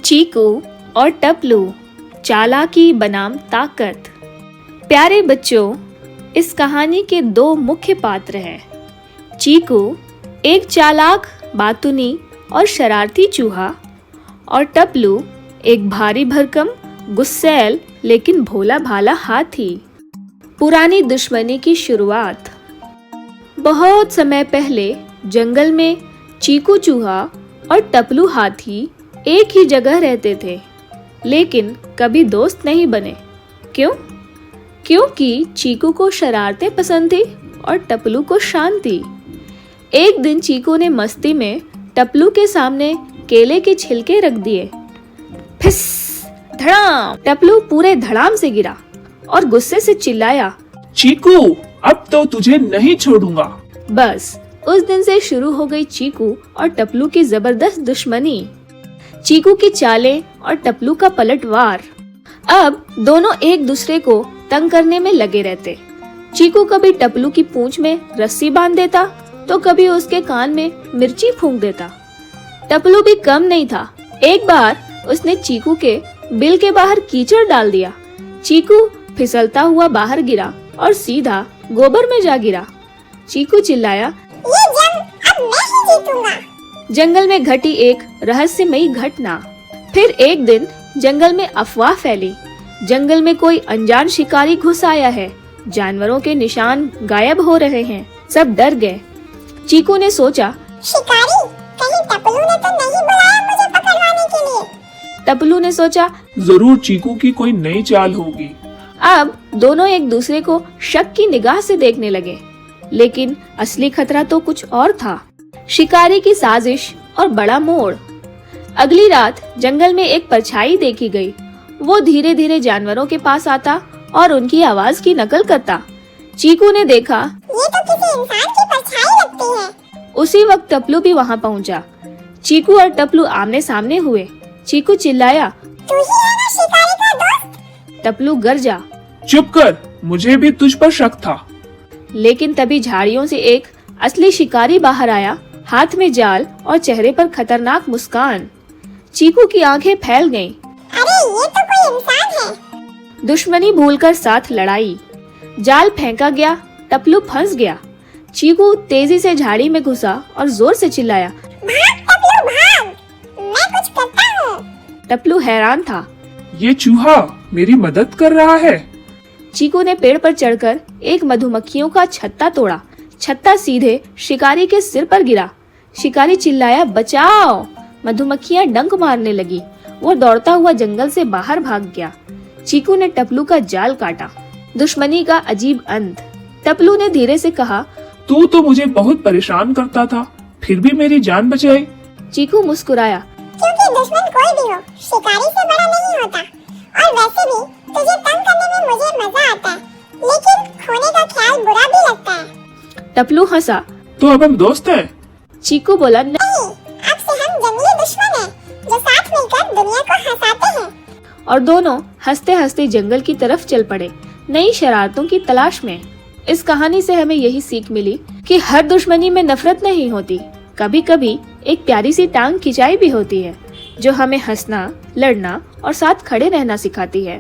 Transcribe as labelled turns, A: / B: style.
A: चीकू और टपलू, चालाकी बनाम ताकत। प्यारे बच्चों, इस कहानी के दो मुख्य पात्र हैं। चीकू एक चालाक, बातूनी और शरारती चूहा, और टपलू एक भारी भरकम, गुस्सैल लेकिन भोला भाला हाथी। पुरानी दुश्मनी की शुरुआत। बहुत समय पहले जंगल में चीकू चूहा और टपलू हाथी एक ही जगह रहते थे, लेकिन कभी दोस्त नहीं बने। क्यों? क्योंकि चीकू को शरारतें पसंद थी और टपलू को शांति। एक दिन चीकू ने मस्ती में टपलू के सामने केले के छिलके रख दिए। फिस, धड़ाम! टपलू पूरे धड़ाम से गिरा और गुस्से से चिल्लाया,
B: चीकू, अब तो तुझे नहीं छोड़ूंगा।
A: बस उस दिन से शुरू हो गई चीकू और टपलू की जबरदस्त दुश्मनी। चीकू की चालें और टपलू का पलटवार। अब दोनों एक दूसरे को तंग करने में लगे रहते। चीकू कभी टपलू की पूंछ में रस्सी बांध देता तो कभी उसके कान में मिर्ची फूंक देता। टपलू भी कम नहीं था। एक बार उसने चीकू के बिल के बाहर कीचड़ डाल दिया। चीकू फिसलता हुआ बाहर गिरा और सीधा गोबर में जा गिरा। चीकू चिल्लाया,
C: ये जंग अब मैं ही जीतूंगा।
A: जंगल में घटी एक रहस्यमयी घटना। फिर एक दिन जंगल में अफवाह फैली, जंगल में कोई अनजान शिकारी घुस आया है, जानवरों के निशान गायब हो रहे हैं। सब डर गए। चीकू ने सोचा,
C: शिकारी, कहीं टपलू ने तो नहीं बुलाया मुझे पकड़वाने के लिए।
A: टपलू ने सोचा,
B: जरूर चीकू की कोई नई चाल होगी।
A: अब दोनों एक दूसरे को शक की निगाह से देखने लगे, लेकिन असली खतरा तो कुछ और था। शिकारी की साजिश और बड़ा मोड़। अगली रात जंगल में एक परछाई देखी गई। वो धीरे धीरे जानवरों के पास आता और उनकी आवाज की नकल करता। चीकू ने देखा,
C: ये तो किसी इंसान की परछाई लगती है।
A: उसी वक्त टपलू भी वहाँ पहुँचा। चीकू और टपलू आमने सामने हुए। चीकू चिल्लाया,
C: तू ही है ना शिकारी का दोस्त?
A: टपलू गरजा।
B: चुप कर, मुझे भी तुझ पर शक था।
A: लेकिन तभी झाड़ियों से एक असली शिकारी बाहर आया, हाथ में जाल और चेहरे पर खतरनाक मुस्कान। चीकू की आंखें फैल गईं।
C: अरे ये तो कोई इंसान है।
A: दुश्मनी भूलकर साथ लड़ाई। जाल फेंका गया, टपलू फंस गया। चीकू तेजी से झाड़ी में घुसा और जोर से चिल्लाया,
C: भाग टपलू भाग, मैं कुछ करता हूँ।
A: टपलू हैरान था।
B: ये चूहा मेरी मदद कर रहा है।
A: चीकू ने पेड़ पर चढ़कर एक मधुमक्खियों का छत्ता तोड़ा। छत्ता सीधे शिकारी के सिर पर गिरा। शिकारी चिल्लाया, बचाओ! मधुमक्खियां डंक मारने लगी। वो दौड़ता हुआ जंगल से बाहर भाग गया। चीकू ने टपलू का जाल काटा। दुश्मनी का अजीब अंत। टपलू ने धीरे से कहा,
B: तू तो मुझे बहुत परेशान करता था, फिर भी मेरी जान बचाई।
A: चीकू मुस्कुराया,
C: क्योंकि दुश्मन कोई भी हो, शिकारी से बड़ा नहीं होता। और वैसे भी तुझे तंग करने में मुझे मजा आता है, लेकिन खोने का ख्याल बुरा भी लगता है।
A: टपलू हंसा।
B: तो अब हम दोस्त हैं?
A: चीकू बोला,
C: नहीं, अब से हम जंगली दुश्मन हैं, जो साथ मिलकर दुनिया को हंसाते हैं।
A: और दोनों हंसते हंसते जंगल की तरफ चल पड़े, नई शरारतों की तलाश में। इस कहानी से हमें यही सीख मिली कि हर दुश्मनी में नफरत नहीं होती, कभी कभी एक प्यारी सी टांग खिंचाई भी होती है, जो हमें हंसना, लड़ना और साथ खड़े रहना सिखाती है।